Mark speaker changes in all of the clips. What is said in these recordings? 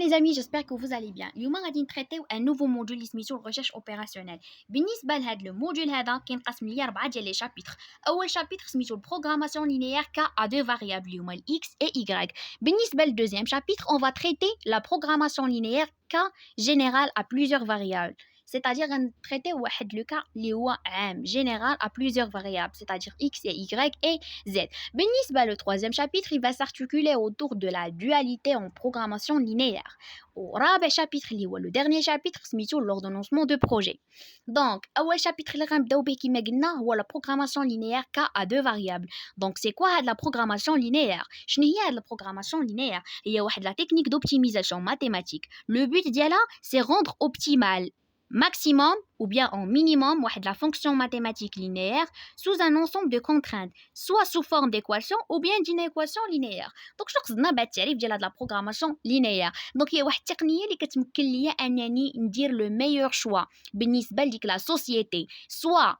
Speaker 1: les amis, j'espère que vous allez bien. اليوم غادي نتريتيو un nouveau module سميتو الريشيرش اوبيراسيونيل. بالنسبه لهذا الموديول هذا كينقسم ليا 4 ديال لي شابيتر. اول شابيتر سميتو البروغراماسيون لينيير كا ا دو فاريابل هما x et y. بالنسبه للدوزيام شابيتر on va traiter la programmation linéaire cas général à plusieurs variables. C'est-à-dire traiter le cas اللي هو عام général à plusieurs variables, c'est-à-dire x et y et z. بالنسبة le troisième chapitre, il va s'articuler autour de la dualité en programmation linéaire. ورابع chapitre اللي هو le dernier chapitre سميتو l'ordonnancement de projet. Donc أول chapitre اللي غنبداو به كما قلنا هو la programmation linéaire cas à deux variables. Donc c'est quoi هاد la programmation linéaire؟ شنو هي هاد la programmation linéaire؟ هي واحد la technique d'optimisation mathématique. Le but ديالها c'est rendre optimal maximum ou bien en minimum la fonction mathématique linéaire sous un ensemble de contraintes, soit sous forme d'équation ou bien d'une équation linéaire. Donc je قصدنا بهذا التعريف ديال la programmation linéaire. Donc هي واحد التقنيه اللي كتمكن ليا انني ندير le meilleur choix بالنسبه لديك la société, soit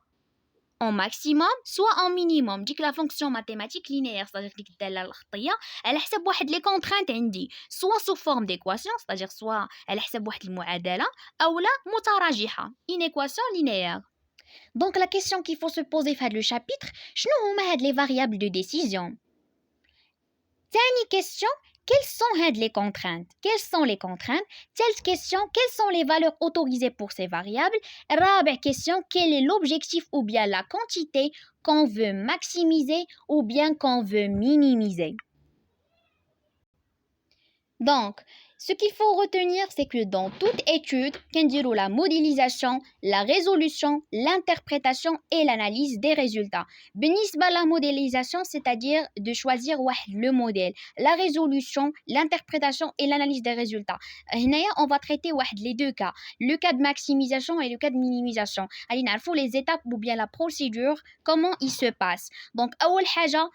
Speaker 1: en maximum soit en minimum. ديك la fonction mathématique linéaire, c'est-à-dire ديك الداله الخطيه على حسب واحد les contraintes عندي, soit sous forme d'équation, c'est-à-dire soit على حسب واحد المعادله او لا متراجحه, une équation linéaire. Donc la question qu'il faut se poser في هذا le chapitre, شنو هما هاد les variables de décision. ثاني question, quelles sont les contraintes? Quelles sont les contraintes? Telle question, quelles sont les valeurs autorisées pour ces variables? Rabi'a question, quel est l'objectif ou bien la quantité qu'on veut maximiser ou bien qu'on veut minimiser? Donc, ce qu'il faut retenir, c'est que dans toute étude, qu'on la modélisation, la résolution, l'interprétation et l'analyse des résultats. بالنسبة la modélisation, c'est-à-dire de choisir le modèle, la résolution, l'interprétation et l'analyse des résultats. هنايا on va traiter les deux cas, le cas de maximisation et le cas de minimisation. allez نعرفوا les étapes ou bien la procédure, comment il se passe. Donc أول حاجة,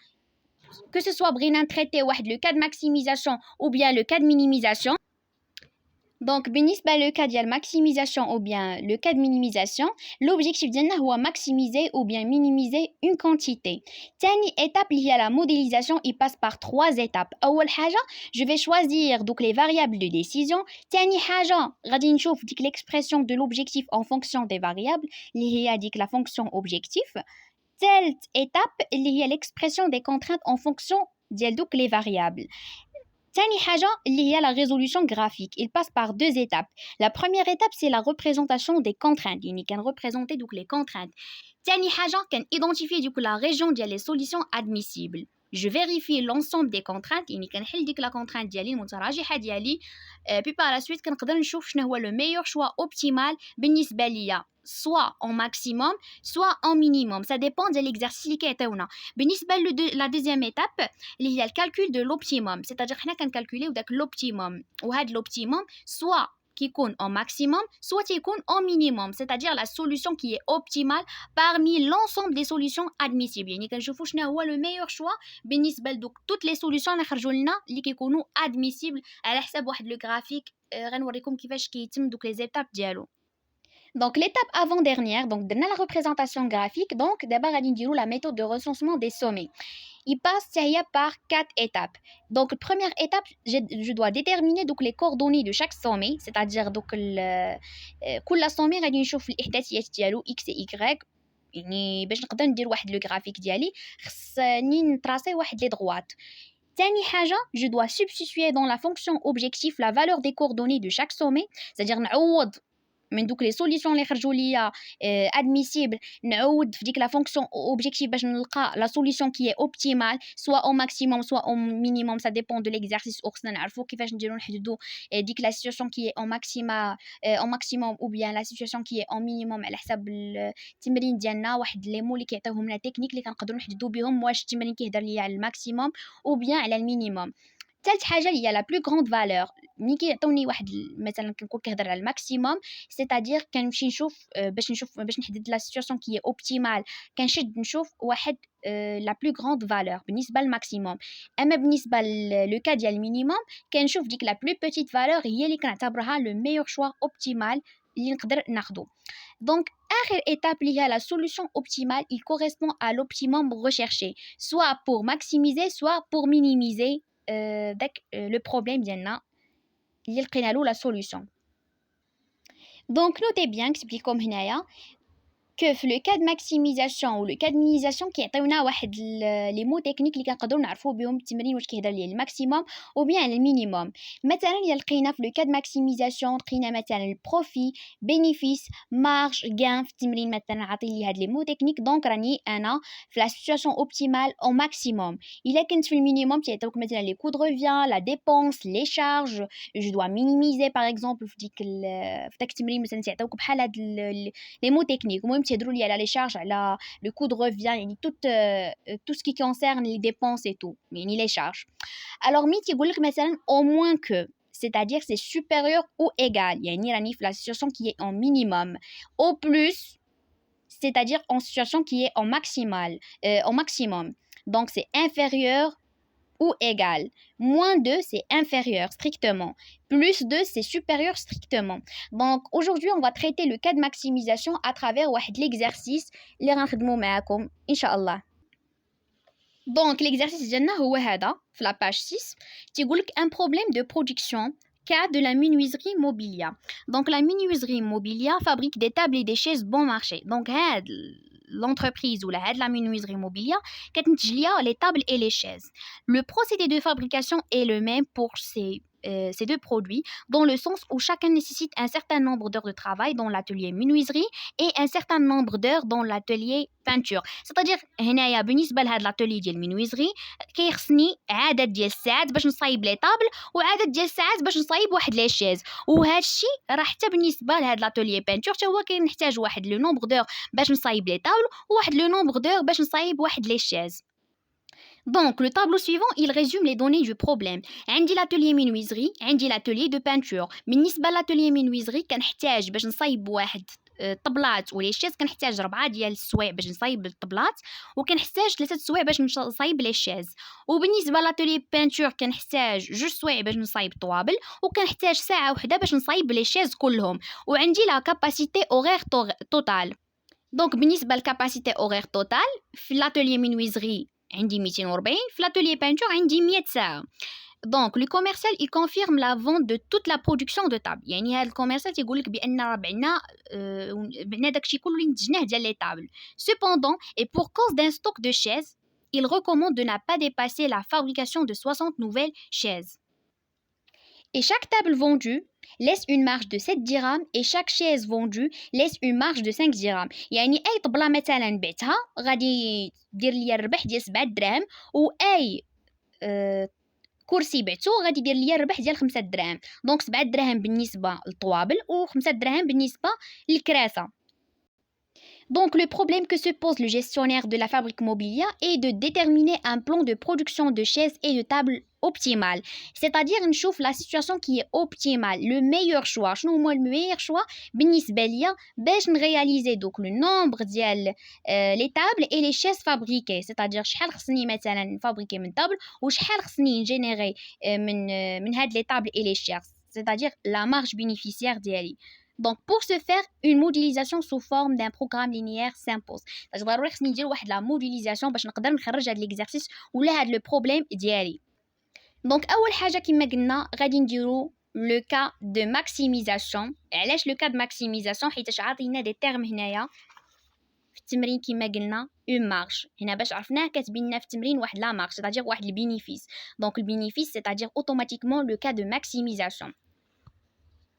Speaker 1: que ce soit بغينا traiter le cas de maximisation ou bien le cas de minimisation. Donc بالنسبة le cas de maximisation ou bien le cas de minimisation, l'objectif ديالنا هو maximiser ou bien minimiser une quantité. ثاني étape liée à la modélisation, il passe par 3 étapes. أول حاجة, je vais choisir donc les variables de décision. ثاني حاجة غادي نشوف ديك l'expression de l'objectif en fonction des variables اللي هي ديك la fonction objectif. Telle étape اللي هي l'expression des contraintes en fonction ديال دوك les variables. ثاني حاجة اللي هي la résolution graphique. Il passe par 2 étapes. La première étape, c'est la représentation des contraintes. يعني كان représenter donc les contraintes. ثاني حاجة كان identifier donc la région ديال les solutions admissibles. Je vérifie l'ensemble des contraintes, يعني كنحل ديك la contrainte ديالي المتراجحة ديالي. Puis par la suite كنقدر نشوف شنو هو le meilleur choix optimal بالنسبة ليا, soit en maximum soit en minimum, ça dépend de l'exercice اللي كيعطيونا. بالنسبه la deuxième étape اللي هي le calcul de l'optimum, c'est-à-dire حنا كنكالكوليو داك l'optimum, وهاد l'optimum soit كيكون en maximum soit يكون en minimum, c'est-à-dire la solution qui est optimale parmi l'ensemble des solutions admissibles. يعني كنشوفوا شنو هو le meilleur choix بالنسبه لدوك toutes les solutions اللي خرجوا لنا اللي كيكونوا admissibles على حساب واحد لو graphique. غنوريكم كيفاش كيتم دوك les étapes ديالو. Donc l'étape avant-dernière, donc de la représentation graphique, donc d'abord غادي نديرو la méthode de recensement des sommets. Il passe par 4 étapes. Donc première étape, je dois déterminer donc les coordonnées de chaque sommet, c'est-à-dire donc كل sommet غادي نشوف الاحداثيات ديالو x et y. يعني باش نقدر ندير واحد لو graphique ديالي خصني نطراسي واحد لي droite. ثاني حاجة, je dois substituer dans la fonction objectif la valeur des coordonnées de chaque sommet, c'est-à-dire نعوض من دوك لي سوليسيون اللي خرجوا ليا ادميسيبل, نعود في ديك لا فونكسيون اوبجيكتيف باش نلقى لا سوليسيون كي اوبتيمال سوا او ماكسيموم سوا او مينيموم, سا ديبون دو ليكزارسيس. وخصنا نعرفوا كيفاش نديرو نحددوا ديك لا سيتوياسيون كي او ماكسيما او ماكسيموم او بيان لا سيتوياسيون كي او مينيموم على حسب التمرين ديالنا. واحد لي مو اللي كيعطيوهم لنا تكنيك اللي كنقدروا نحددوا بهم واش التمرين كيهضر ليا على الماكسيموم او بيان على المينيموم. ثالث حاجه هي لا بلو غروند فالور. ملي كيعطوني واحد مثلا كنكون كيهضر على الماكسيموم, سيتادير كنمشي نشوف باش نحدد لا سيتوياسيون كي اوبتيمال, كنشد نشوف واحد لا بلو غروند فالور بالنسبه للماكسيموم. اما بالنسبه لو كا ديال المينيموم كنشوف ديك لا بلو بيتيت فالور هي اللي كنعتبرها لو ميور شوا اوبتيمال اللي نقدر ناخذو. Donc, آخر étape liée à la solution optimale, il correspond à l'optimum recherché, soit pour maximiser, soit pour minimiser le problème ديالنا. اللي لقينا له لا سوليوشن. دونك نوتي بيان كتبليكم هنايا que في لو كاد ماكسيميزاسيون و لو كاد مينيميزاسيون كيعطيونا واحد لي مو تكنيك اللي كنقدروا نعرفوا بهم التمرين واش كيهضر ليه الماكسيموم او بيان المينيموم. مثلا الا لقينا في لو كاد ماكسيميزاسيون لقينا مثلا البروفي بينيفيس مارج غان في التمرين مثلا عاطي لي هاد لي مو تكنيك دونك راني انا في لا سيتوياسيون اوبتيمال او ماكسيموم. الا كنت في المينيموم تيعطيوك مثلا لي كو دو ريفيان لا ديبونس لي شارج جو دوا مينيميزي باغ اكزومبل في داك التمرين مثلا تيعطيوك بحال هاد لي مو تكنيك. المهم تيهضروا لي على لي شارج على لو كو دو ريفيان يعني tout ce qui concerne les dépenses et tout يعني les charges. alors مي تيقول لك مثلا au moins que c'est-à-dire c'est supérieur ou égal يعني راني في la situation qui est en minimum au plus c'est-à-dire en situation qui est en maximal en maximum donc c'est inférieur ou égal. Moins 2, c'est inférieur strictement. Plus 2, c'est supérieur strictement. Donc aujourd'hui, on va traiter le cas de maximisation à travers l'exercice اللي غنخدمو معاكم إن شاء الله. Donc l'exercice ديالنا هو هذا في la page 6 تيقول لك un problème de production cas de la menuiserie mobilia. Donc la menuiserie mobilia fabrique des tables et des chaises bon marché. Donc l'entreprise ou la menuiserie mobilia كتنتج ليا les tables et les chaises. Le procédé de fabrication est le même pour ces deux produits, dans le sens où chacun nécessite un certain nombre d'heures de travail dans l'atelier menuiserie et un certain nombre d'heures dans l'atelier peinture. C'est-à-dire هنايا بالنسبه لهاد l'atelier ديال المينويزري كيخصني عدد ديال الساعات باش نصايب لي طابل وعدد ديال الساعات باش نصايب واحد لي شيز. وهذا الشيء راه حتى بالنسبه لهاد l'atelier peinture حتى هو كنحتاج واحد لو نومبر دور باش نصايب لي طابل وواحد لو نومبر دور باش نصايب واحد لي شيز. Donc, le tableau suivant, il résume les données du problème. عندي l'atelier menuiserie, عندي l'atelier de peinture. بالنسبة l'atelier menuiserie كنحتاج باش نصايب واحد طبلات ولي شيز كنحتاج 4 ديال السوايع باش نصايب الطبلات وكنحتاج 3 سوايع باش نصايب لي شيز. وبالنسبة لاتولي بانتور كنحتاج 2 سوايع باش نصايب الطوابل وكنحتاج ساعة وحدة باش نصايب لي شيز كلهم. وعندي لا كاباسيتي اورير توتال. دونك بالنسبة للكاباسيتي اورير توتال في l'atelier menuiserie عندي 240 في l'atelier peinture عندي 100 ساعة. Donc le commercial il confirme la vente de toute la production de table. يعني هذا الكوميرسيال تيقول لك بان راه بعنا داكشي كله اللي نتجناه ديال لي طابل. Cependant et pour cause d'un stock de chaises, il recommande de ne pas dépasser la fabrication de 60 nouvelles chaises. Et chaque table vendue laisse une marge de 7 dirhams et chaque chaise vendue laisse une marge de 5 dirhams. يعني اي طبلة مثلا بعتها غادي دير ليا الربح ديال 7 دراهم واي كرسي بعتو غادي يدير ليا الربح ديال 5 دراهم. دونك 7 دراهم بالنسبه للطوابل و5 دراهم بالنسبه للكراسه. Donc le problème que se pose le gestionnaire de la fabrique mobilière est de déterminer un plan de production de chaises et de tables optimal. C'est-à-dire نشوف la situation qui est optimale, le meilleur choix. شنو هو le meilleur choix بالنسبه ليا باش نرياليزي دوك le nombre ديال les tables et les chaises fabriquées. C'est-à-dire شحال خصني مثلا نفابريكي من طابل وشحال خصني نجينيري من هاد les tables et les chaises. C'est-à-dire la marge bénéficiaire ديالي. Donc pour ce faire, une modélisation sous forme d'un programme linéaire s'impose. ضروري خصني ندير واحد لا موديليزاسيون باش نقدر نخرج هاد ليكزارسيس ولا هاد لو بروبليم ديالي. دونك اول حاجه كما قلنا غادي نديرو لو كا دو ماكسيميزاسيون. علاش لو كا دو ماكسيميزاسيون؟ حيت عاطينا دي تيرم هنايا في التمرين كما قلنا اون مارج. هنا باش عرفناه كاتبين لنا في التمرين واحد لا مارج c'est-à-dire واحد البينيفيس. دونك البينيفيس c'est-à-dire automatiquement لو كا دو ماكسيميزاسيون.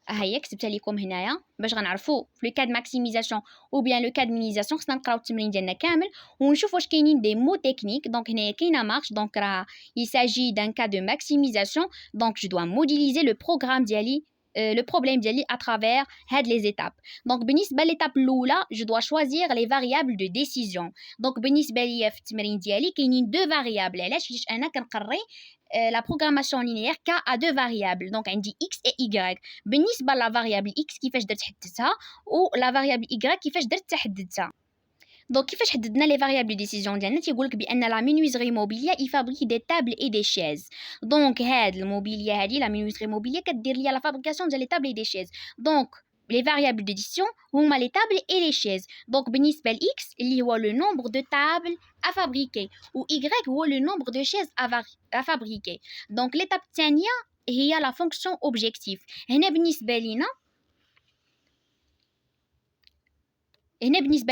Speaker 1: هيا كتبتها لكم هنايا باش غنعرفوا في لو كاد ماكسيميزاسيون او بيان لو كاد مينيزاسيون. خصنا نقراو التمرين ديالنا كامل ونشوف واش كاينين دي مو تكنيك. دونك هنايا كاينه مارش دونك راه يساجي دان كا دو ماكسيميزاسيون. دونك جو دوا موديليزي لو بروغرام ديالي le problème ديالي à travers هاد les étapes. Donc بالنسبه l'étape الاولى je dois choisir les variables de décision. Donc بالنسبه ليا في التمرين ديالي كاينين دو variables. علاش؟ حيت انا كنقري la programmation linéaire K a deux variables. Donc عندي x et y. بالنسبه لا variable x كيفاش درت حددتها و la variable y كيفاش درت تحددتها. دونك كيفاش حددنا لي فاريابل دو ديسيزيون ديالنا؟ تيقول لك بان لا مينويزري موبيليا يفابريكي دي تابل اي دي شيز. دونك هاد الموبيليا هادي لا مينويزري موبيليا كدير ليا لا فابريكاسيون ديال لي تابل اي دي شيز. دونك لي فاريابل دو ديسيزيون هما لي تابل اي لي شيز. دونك بالنسبه ل x اللي هو لو نومبر دو تابل ا فابريكي و y هو لو نومبر دو شيز ا فابريكي. دونك ليتاب الثانيه هي la fonction objectif. هنا بالنسبة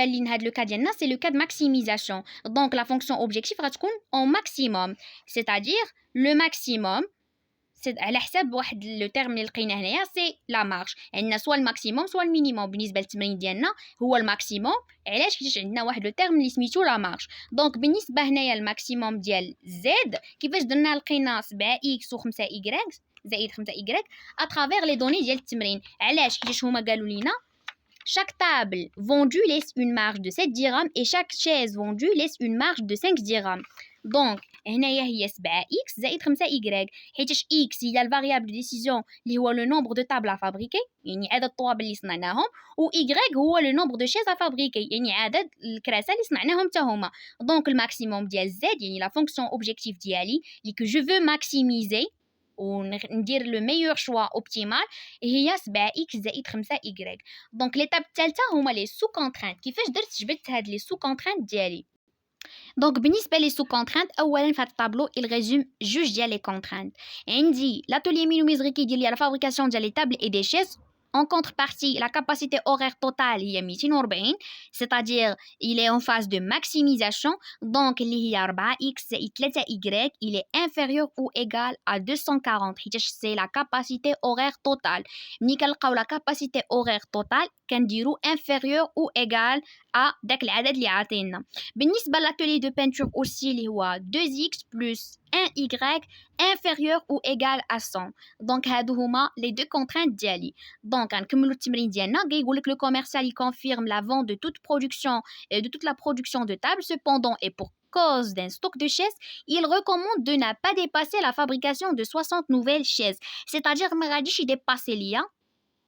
Speaker 1: لينا هاد لو كا ديالنا سي لو كا دو ماكسيميزاسيون. دونك لا فونكسيون اوبجيكتيف غتكون اون ماكسيموم، سيتادير لو ماكسيموم على حساب واحد لو تيرم اللي لقينا هنايا سي لا مارج، عندنا سوا الماكسيموم سوا المينيموم. بالنسبه للتمرين ديالنا هو الماكسيموم، علاش؟ حيت عندنا واحد لو تيرم اللي سميتو لا مارج. دونك بالنسبه هنايا الماكسيموم ديال زد كيفاش درنا؟ لقينا 7 اكس و5 ايغريك زائد 5 ايغريك اترافير لي دوني ديال التمرين. علاش؟ حيت هما قالوا لينا chaque table vendue laisse une marge de 7 dirhams et chaque chaise vendue laisse une marge de 5 dirhams. Donc, هنايا هي 7x زائد 5y. حيتاش x هي الفاريابل ديسيزيون اللي هو لو نومبر دو طابل ا فابريكي، يعني عدد الطوابل اللي صنعناهم، و y هو لو نومبر دو شيز ا فابريكي، يعني عدد الكراسي اللي صنعناهم حتى هما. دونك الماكسيموم ديال z يعني لا فونكسيون اوبجيكتيف ديالي اللي كو جو فو ماكسيميزي وندير لو ميور شوا اوبتيمال هي 7x زائد 5y. دونك ليتاب الثالثه هما لي سو كونترانت. كيفاش درت؟ جبت هاد لي سو كونترانت ديالي. دونك بالنسبه لي سو كونترانت اولا في هاد الطابلو il résume جوج ديال لي كونترانت. عندي l'atelier مينوميزري كيدير لي لا فابريكاسيون ديال لي طابل اي دي شيز. En contrepartie, la capacité horaire totale est 240, c'est-à-dire il est en phase de maximisation. Donc, il 4x et 3y, il est inférieur ou égal à 240. C'est la capacité horaire totale. La capacité horaire totale est inférieure ou égale à l'adad li عطينا. بالنسبة l'atelier de peinture aussi اللي هو 2x plus 1y inférieur ou égal à 100. Donc هادو هما les deux contraintes ديالي. Donc غنكملوا التمرين ديالنا. كيقول لك le commercial il confirme la vente de toute production de toute la production de table. Cependant et pour cause d'un stock de chaises, il recommande de ne pas dépasser la fabrication de 60 nouvelles chaises. C'est-à-dire ما غاديش يديباسي ليا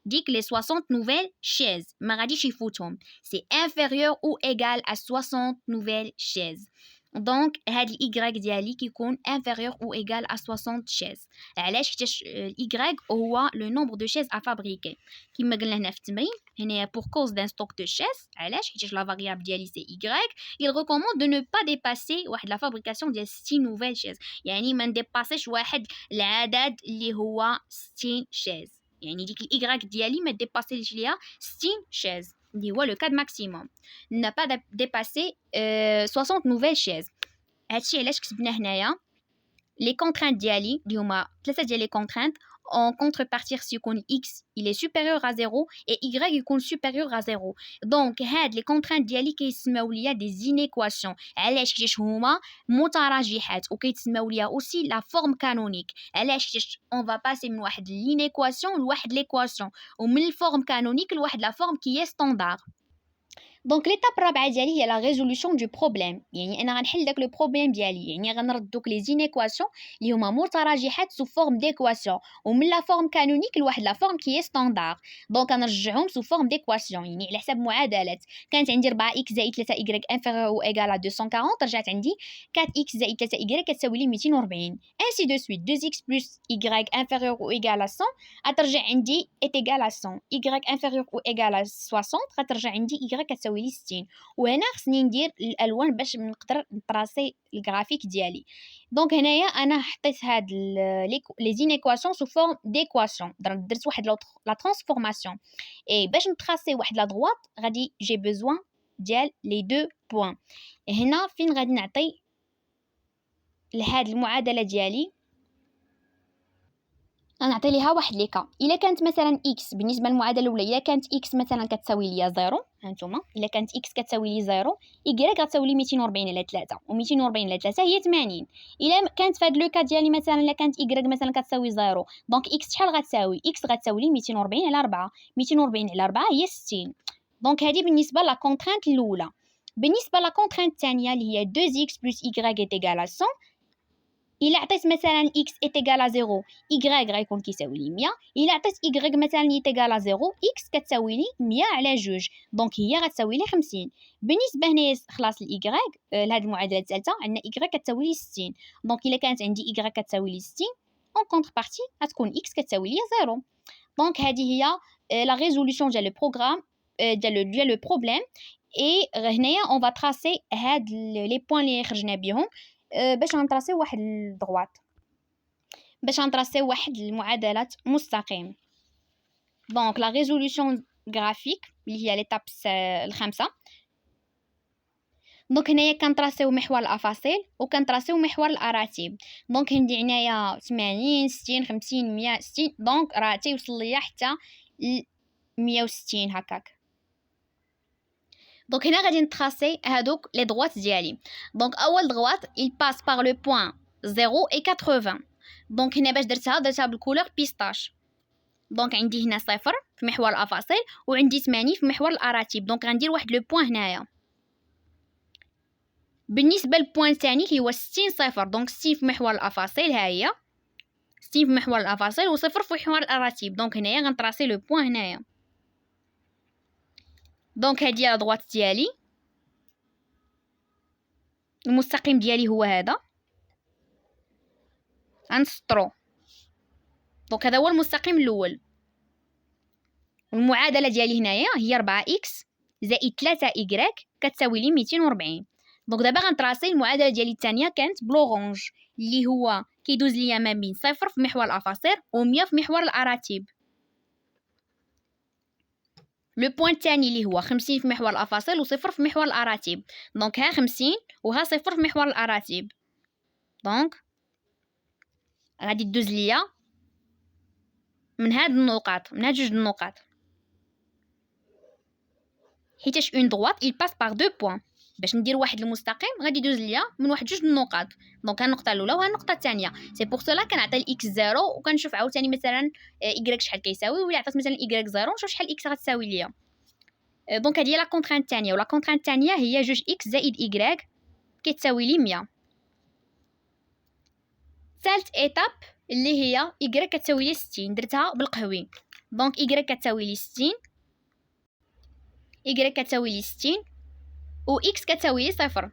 Speaker 1: ديك les 60 nouvelles chaises. ما غاديش يفوتهم. C'est inférieur ou égal à 60 nouvelles chaises. Donc هاد الإيكغيك ديالي كيكون inférieur ou égal à 60 chaises. علاش؟ حيتاش الإيكغيك هو لو نومبر دو شيز ا فابريكي كيما قلنا هنا في التمرين. هنايا pour cause d'un stock de chaises. علاش؟ حيتاش لا فاريابل ديالي سي إيكغيك. il recommande de ne pas dépasser واحد لا فابريكاسيون ديال 60 nouvelles chaises. يعني ما نديباسيش واحد العدد اللي هو 60 chaises. يعني ديك الإيكغيك ديالي ما ديباسيش ليا 60 chaises اللي هو لو كاد ماكسيموم. ne pas dépasser 60 nouvelles chaises. هادشي علاش كتبنا هنايا لي كونترانت ديالي اللي هما ثلاثه ديال لي كونترانت. en contrepartie سيكون x il est supérieur à 0 et y يكون supérieur à 0. donc هاد لي كونترانت ديالي كيسماو ليا دي زينيكواسيون. علاش؟ حيت هما متراجحات وكيتسماو ليا اوسي لا فورم كانونيك. علاش؟ حيت اون فا باسي من واحد لينيكواسيون لواحد ليكواسيون ومن الفورم كانونيك لواحد لا فورم كي ستاندار. دونك ليتاب الرابعه ديالي هي لا ريزولوشن دو بروبليم. يعني انا غنحل داك لو بروبليم ديالي، يعني غنرد دوك لي زينيكواسيون اللي هما متراجحات سو فورم ديكواسيون ومن لا فورم كانونيك لواحد لا فورم كي ستاندار. دونك غنرجعهم سو فورم ديكواسيون، يعني على حساب معادلات. كانت عندي 4x زائد 3y انفيريور او ايغال ا 240، رجعت عندي 4x زائد 3y كتساوي لي 240. ainsi de suite 2x plus y inférieur ou égal à 100 غترجع عندي est égal à 100. y inférieur ou égal à 60 غترجع عندي y كتساوي لي 60. وهنا خصني ندير الالوان باش نقدر نطراسي الجرافيك ديالي. دونك هنايا انا حطيت هاد لي زينيكواسيون سو فورم ديكواسيون. درت واحد لا ترانسفورماسيون اي باش نطراسي واحد لا دروات غادي جي بيزوان ديال لي دو بوين. هنا فين غادي نعطي لهاد المعادله ديالي غنعطي ليها واحد ليكا. الا كانت مثلا x بالنسبه للمعادله الاولى، الا كانت x مثلا كتساوي ليا 0 هانتوما، الا كانت x كتساوي لي 0 y غتساوي لي 240 على 3 و240 على 3 هي 80. الا كانت فهاد لو كا ديالي مثلا الا كانت y مثلا كتساوي 0 دونك x شحال غتساوي؟ x غتساوي لي 240 على 4. 240 على 4 هي 60. دونك هذه بالنسبه لا كونترانت الاولى. بالنسبه لا كونترانت الثانيه اللي هي 2x plus y est égal à 100، إلا عطيت مثلا x est égal à 0 y غيكون كيساوي لي 100. إلا عطيت y مثلا est égal à 0 x كتساوي لي 100 على 2 دونك هي غتساوي لي 50. بالنسبه هنايا خلاص ل y لهاد المعادله الثالثه عندنا y كتساوي لي 60. دونك إلا كانت عندي y كتساوي لي 60 اون كونتربارتي غتكون x كتساوي لي 0. دونك هذه هي لا ريزولوشن ديال لو بروغرام ديال لو بروبليم. اي هنايا اون فا تراسي هاد لي بوين اللي خرجنا بهم باش غنطراسيو واحد الدغوات. باش نطراسيو واحد المعادلات مستقيم. دونك لا ريزولوشن غرافيك اللي هي ليتاب الخامسه. دونك هنايا كنطراسيو محور الافاصيل وكنطراسيو محور الاراتيب. دونك عندي هنايا 80 60 50 160. دونك راه تيوصل ليا حتى 160 هكاك. دونك هنا غادي نتراسي هادوك لي دغوات ديالي. دونك اول دغوات il passe par le point 0 et 80. دونك هنا باش درتها بالكولور بيستاش. دونك عندي هنا صفر في محور الافاصيل وعندي 80 في محور الاراتيب. دونك غندير واحد لو بوين هنايا. بالنسبه للبوين الثاني اللي هو 60 صفر. دونك 60 في محور الافاصيل ها هي 60 في محور الافاصيل وصفر في محور الاراتيب. دونك هنايا غنطراسي لو بوين هنايا. دونك هادي لا دغوات ديالي، المستقيم ديالي هو هذا، غنسطرو. دونك هذا هو المستقيم الاول. والمعادله ديالي هنايا هي 4x زائد 3y كتساوي لي 240. دونك دابا غنطراسي المعادله ديالي الثانيه كانت بلورونج اللي هو كيدوز ليا ما بين صفر في محور الافاصيل و100 في محور الاراتيب. لو بوين الثاني اللي هو 50 في محور الافاصيل وصفر في محور الاراتيب. دونك ها 50 وها صفر في محور الاراتيب. دونك غادي تدوز ليا من هاد النقاط، من هاد جوج النقاط، حيتاش اون دغوات il passe par deux points. باش ندير واحد المستقيم غادي يدوز ليا من واحد جوج النقاط. دونك ها النقطه الاولى وها النقطه الثانيه. سي بور سولا كنعطي الاكس 0 وكنشوف عاوتاني مثلا y شحال كيساوي، ولا عطات مثلا y 0 نشوف شحال x غتساوي ليا. دونك هذه هي لا كونترانت الثانيه. ولا كونترانت الثانيه هي جوج x زائد y كتساوي لي 100. ثالث ايتاب اللي هي y كتساوي لي 60 درتها بالقهوي. دونك y كتساوي لي 60 y كتساوي لي 60 و x كتساوي لي صفر.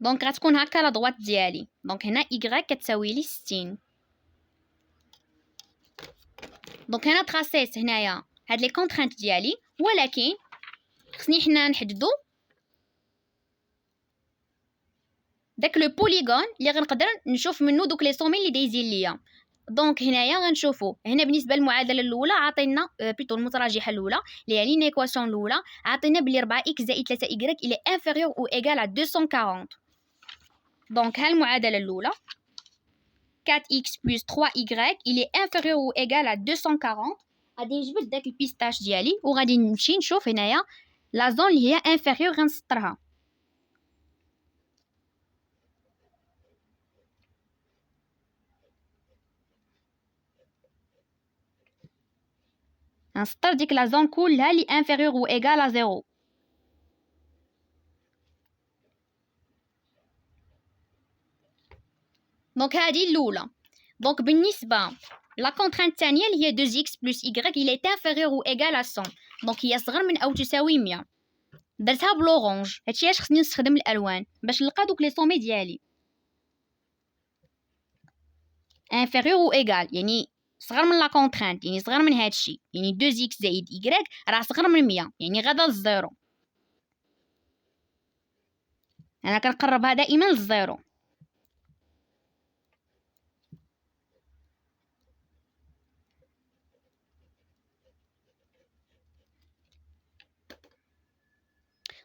Speaker 1: دونك غتكون هكا لا دغوات ديالي. دونك هنا y كتساوي لي 60. دونك هنا تراسيت هنايا هاد لي كونترانت ديالي، ولكن خصني حنا نحددو داك لو بوليغون اللي غنقدر نشوف منه دوك لي سومي اللي دايزين ليا. دونك هنايا غنشوفو هنا بالنسبه للمعادله الاولى عطينا بيتو المتراجحه الاولى اللي هي لينيكواسيون الاولى عطينا بلي 4x زائد 3y الى انفيريور او ايغال ا 240. دونك ها المعادله الاولى 4x plus 3y il est inférieur ou égal à 240. غادي نجبد داك البيستاش ديالي وغادي نمشي نشوف هنايا لا زون اللي هي انفيريور غنسطرها. غنسطر ديك لا زون كلها اللي انفيريور ou égal à 0. دونك هذه الاولى. دونك بالنسبه لا كونترانت الثانيه اللي هي 2x plus y il est inférieur ou égal à 100. دونك هي صغر من او تساوي 100. درتها بلورونج. هادشي علاش خصني نستخدم الالوان باش نلقى دوك لي سومي ديالي. inférieur ou égal يعني صغر من لا كونترانت، يعني صغر من هادشي، يعني 2x زائد y راه صغر من 100، يعني غادا للزيرو. انا كنقربها دائما للزيرو.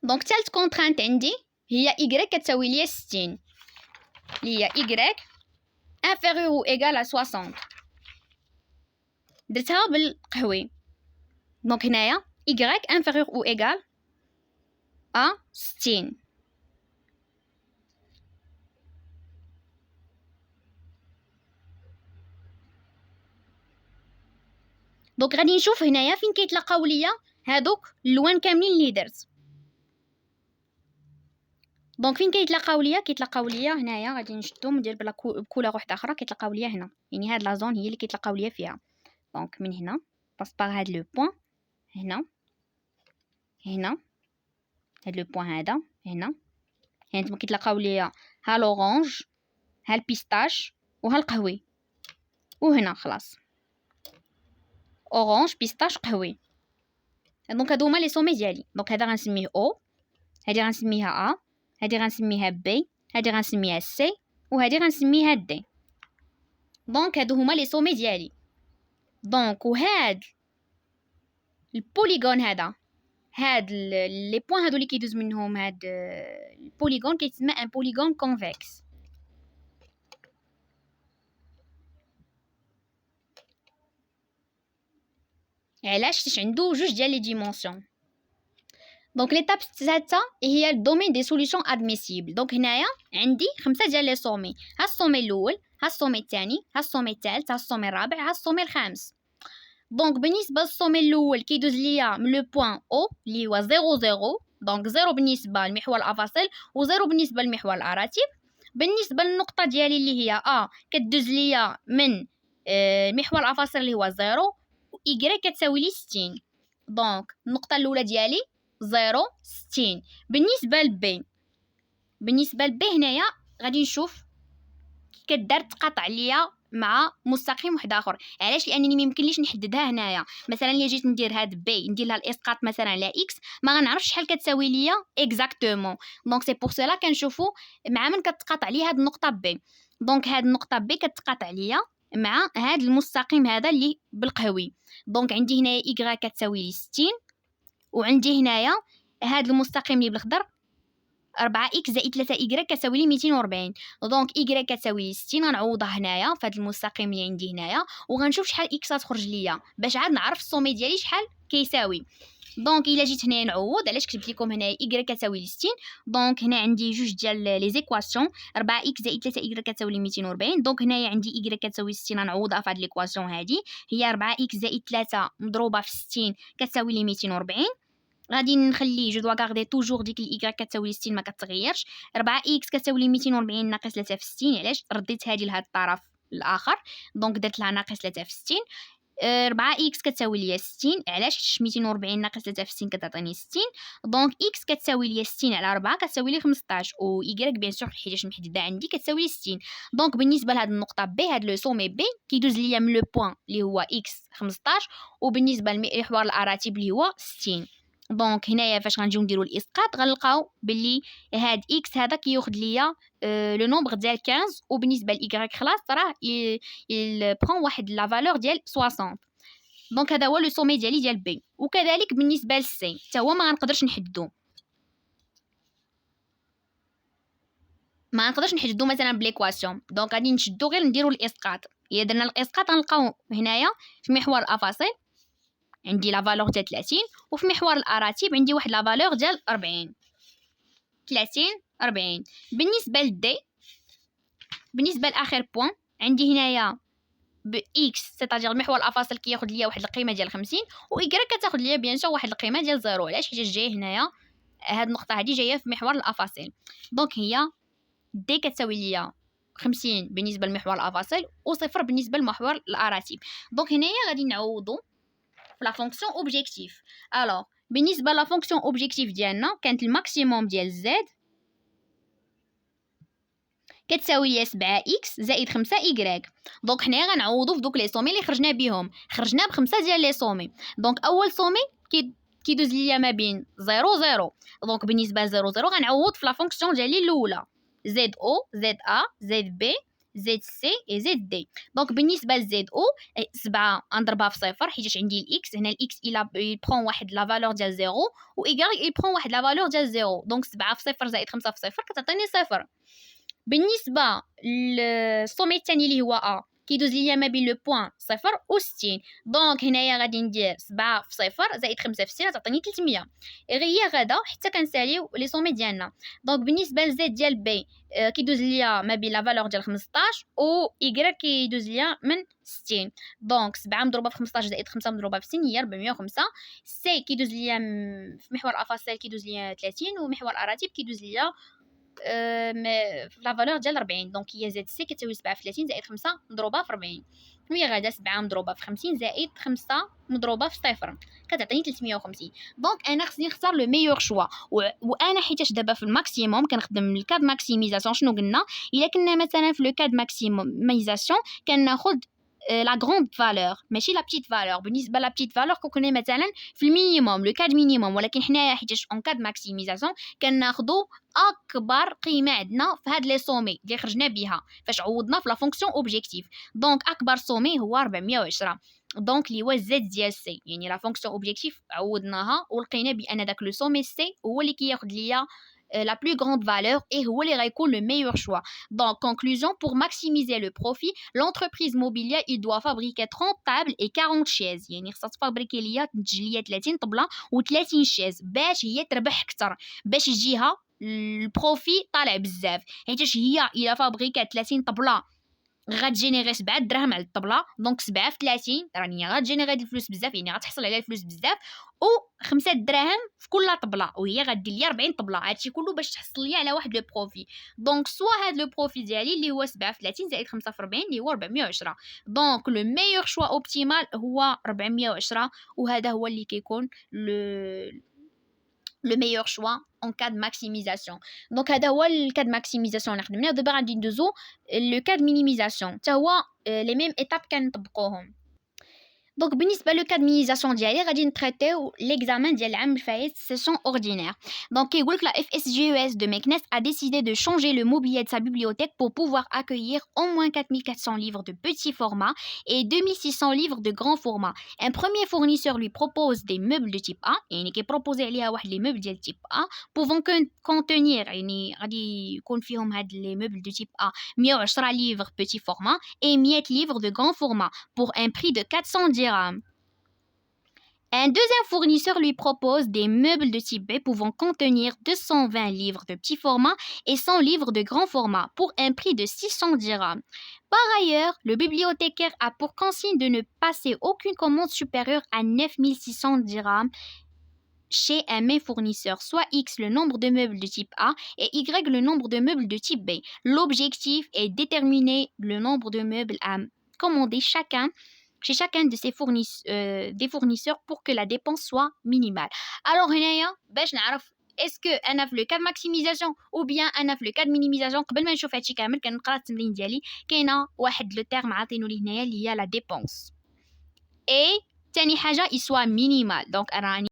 Speaker 1: دونك ثالث كونترانت عندي هي y كتساوي ليا 60 اللي هي y inférieur ou égal à 60. درتها بالقهوي. دونك هنايا y inférieur ou égal à 60. دونك غادي نشوف هنايا فين كيتلاقاو ليا هادوك اللوان كاملين اللي درت. دونك فين كيتلاقاو ليا هنايا غادي نشدو ندير بكولور واحده اخرى. كيتلاقاو ليا هنا، يعني هاد لا زون هي اللي كيتلاقاو ليا فيها. دونك من هنا باس باغ هاد لو بوين هنا هاد لو بوين هذا هنا نتوما كيتلاقاو ليا ها لورانج ها البيستاش وها القهوي، وهنا خلاص اورانج بيستاش قهوي. دونك هادو هما لي سومي ديالي. دونك هذا غنسميه او، هادي غنسميها ا، هادي غنسميها بي، هادي غنسميها سي، وهادي غنسميها دي. دونك هادو هما لي سومي ديالي. دونك وهاد البوليغون هاد لي بوين هادو اللي كيدوز منهم هاد البوليغون كيتسمى ان بوليغون كونفكس. علاش؟ حيت عندو جوج ديال لي ديمونسيون. دونك ليتاب الثالثه هي الدومين دي سوليوشن ادميسيبل. دونك هنايا عندي 5 ديال لي سومي، ها السومي الاول، ها السومي الثاني، ها السومي الثالث، ها السومي الرابع، ها السومي الخامس. دونك بالنسبه للسومي الاول كيدوز ليا من لو بوين او اللي هو 0 دونك 0 بالنسبه للمحور الافاصل و0 بالنسبه للمحور الاراتب. بالنسبه للنقطه ديالي اللي هي كدوز ليا من المحور الافاصل اللي هو 0 و كتساوي لي 60. دونك النقطه الاولى ديالي 0 60. بالنسبه لبي هنايا غادي نشوف كدار تقاطع ليا مع مستقيم واحد اخر. علاش؟ لانني ما يمكنليش نحددها هنايا. مثلا اللي جيت ندير هاد بي ندير لها الاسقاط مثلا على اكس، ما غنعرفش شحال كتساوي ليا اكزاكتومون. دونك سي بور سولا كنشوفوا مع من كتقاطع ليا هاد النقطه بي. دونك هاد النقطه بي كتقاطع ليا مع هاد المستقيم هذا اللي بالقهوي. دونك عندي هنايا y كتساوي لي 60، وعندي هنايا هاد المستقيم اللي بالخضر 4x زائد 3y كتساوي لي 240. دونك y كتساوي لي 60 غنعوضها هنايا في هاد المستقيم اللي عندي هنايا، وغنشوف شحال x غتخرج ليا باش عاد نعرف السومي ديالي شحال كيساوي. دونك الا جيت هنايا نعوض، علاش كتبت لكم هنايا y كتساوي لي 60. دونك هنا عندي جوج ديال لي زيكواسيون، 4x زائد 3y كتساوي لي 240. دونك هنايا عندي y كتساوي 60 غنعوضها في هاد ليكواسيون هادي، هي 4x زائد 3 مضروبه في 60 كتساوي لي 240. غادي نخلي جو دوا غاردي توجور ديك الاي كتساوي 60 ما كتغيرش. 4 اكس كتساوي لي 240 ناقص 3 في 60. علاش؟ رديت هذه لهاد الطرف الاخر، دونك درت لها ناقص 3 في 60. 4 اكس كتساوي لي 60. علاش؟ حيت 240 ناقص 3 في 60 كتعطيني 60. دونك اكس كتساوي لي 60 على 4 كتساوي لي 15، و y بيان سور حيتاش محدده عندي كتساوي لي 60. دونك بالنسبه لهاد النقطه بي، هاد لو سومي بي كيدوز ليا من لو بوين اللي هو اكس 15، وبالنسبه للمحور الاراتب اللي هو 60. دونك هنايا فاش غنجيو نديرو الاسقاط غنلقاو باللي هاد اكس هذا كياخذ ليا لو نومبر ديال 15، وبالنسبه ل y خلاص راه il prend واحد لا فالور ديال 60. دونك هذا هو لو سومي ديالي ديال بي. وكذلك بالنسبه للسي حتى هو ما غنقدرش نحددو، مثلا بليكواسيون. دونك غادي نشدو غير نديرو الاسقاط. الا درنا الاسقاط غنلقاو هنايا في محور الافاصل عندي لا فالور ديال 30، وفي محور الاراتب عندي واحد لا فالور ديال 40. 30 40. بالنسبه للدي، بالنسبه لاخر بوين عندي هنايا ب اكس سيتادير المحور الافاصل كياخذ ليا واحد القيمه ديال 50، و y كتاخذ ليا بيان سور واحد القيمه ديال 0. علاش؟ حيت جايه هنايا هاد النقطه هادي جايه في محور الافاصل. دونك هي دي كتساوي ليا 50 بالنسبه لمحور الافاصل و0 بالنسبه لمحور الاراتب. دونك هنايا غادي نعوضو في لا فونكسيون اوبجيكتيف. الوغ بالنسبه لا فونكسيون اوبجيكتيف ديالنا كانت الماكسيموم ديال زد كتساوي ليا 7 اكس زائد 5 y. دونك حنايا غنعوضو في دوك لي سومي اللي خرجنا بهم. خرجنا ب5 ديال لي سومي. دونك اول سومي كيدوز ليا ما بين 0 0. دونك بالنسبه ل 0 0 غنعوض في لا فونكسيون ديالي الاولى زد او زد ا زد بي زد سي اي زد دي. دونك بالنسبه لزد او 7 نضربها في صفر حيت عندي الاكس هنا. الاكس الى برون واحد لا فالور ديال 0 و y برون واحد لا فالور ديال 0. دونك 7 في صفر زائد 5 في صفر كتعطيني صفر. بالنسبه للسومي الثاني اللي هو ا كيدوز ليا ما بين لو بوين 0 و 60. دونك هنايا غادي ندير 7 في صفر زائد 5 في 60 تعطيني 300. غير غدا حتى كنساليو لي سومي ديالنا. دونك بالنسبه لزد ديال بي كيدوز ليا ما بين لا فالور ديال 15 و y كيدوز ليا من 60. دونك 7 مضروبه في 15 زائد 5 مضروبه في 60 هي 405. سي كيدوز ليا في محور الافاصل كيدوز ليا 30، ومحور الاراتب كيدوز ليا في لا فالور ديال 40. دونك هي زد سي كتساوي 7 في 30 زائد 5 مضروبه في 40. وهي غادا 7 مضروبه في 50 زائد 5 مضروبه في صفر كتعطيني 350. دونك انا خصني نختار لو ميور شوا. وانا حيتاش دابا في الماكسيموم كنخدم الكاد ماكسيميزاسيون. شنو قلنا؟ الا كنا مثلا في لو كاد ماكسيميزاسيون كناخذ la grande valeur ماشي la petite valeur. بالنسبة la petite valeur كون مثلا في المينيموم لو كاد مينيموم، ولكن حنايا حيتاش اون كاد ماكسيميزاسيون كناخدو اكبر قيمه عندنا في هاد لي سومي اللي خرجنا بها فاش عوضنا في لا فونكسيون اوبجيكتيف. دونك اكبر سومي هو 410، دونك اللي هو زد ديال سي، يعني لا فونكسيون اوبجيكتيف عوضناها ولقينا بان داك لو سومي سي هو اللي كياخد ليا la plus grande valeur et هو اللي غيكون le meilleur choix. Donc conclusion, pour maximiser le profit, l'entreprise mobilière il doit fabriquer 30 tables et 40 chaises. يعني خصها تفابريكي ليا تنتج ليا 30 طبلة و30 شيز باش هي تربح اكثر، باش يجيها البروفي طالع بزاف. حيتاش هي الا فابريكات 30 طبلة غتجينيري 7 دراهم على الطبله، دونك 7 في 30 راني غتجينيري الفلوس بزاف، يعني غتحصل على الفلوس بزاف، و 5 دراهم في كل طبله، وهي غدير لي 40 طبله. هادشي كله باش تحصل لي على واحد لو بروفي. دونك سوا هاد لو بروفي ديالي اللي هو 7 في 30 زائد 5 في 40 اللي هو 410. دونك لو ميور شوا اوبتيمال هو 410، وهذا هو اللي كيكون le meilleur choix en cas de maximisation. Donc هذا هو le cas de maximisation اللي خدمناه. دابا غادي ندوزو le cas de minimisation حتى هو les mêmes étapes كنطبقوهم. Donc بالنسبه لو كاد مينيميزاسيون ديالي غادي نتريتيو ليكزامان ديال العام الفايت سيسيون اوردينير. Donc كيقول لك la FSGES de Meknes a décidé de changer le mobilier de sa bibliothèque pour pouvoir accueillir au moins 4400 livres de petit format et 2600 livres de grand format. Un premier fournisseur lui propose des meubles de type A، يعني كيبروبوزي عليها واحد لي مeubles ديال type A pouvant contenir، يعني غادي يكون فيهم هاد لي meubles de type A 110 livres petit format et 100 livres de grand format pour un prix de 400 dirhams. Un deuxième fournisseur lui propose des meubles de type B pouvant contenir 220 livres de petit format et 100 livres de grand format pour un prix de 600 dirhams. Par ailleurs, le bibliothécaire a pour consigne de ne passer aucune commande supérieure à 9600 dirhams chez un même fournisseur, soit X le nombre de meubles de type A et Y le nombre de meubles de type B. L'objectif est de déterminer le nombre de meubles à commander chez chacun de ces des fournisseurs pour que la dépense soit minimale. Alors هنايا باش نعرف اسكو انا في لو كاد ماكسيميزاسيون او بيان انا في لو كاد مينيميزاسيون. قبل ما نشوف هادشي كامل كنقرا التمرين ديالي، كاينه واحد لو تيرم عاطينو لي هنايا اللي هي لا ديبونس، اي تاني حاجه يسوا مينيمال. دونك راني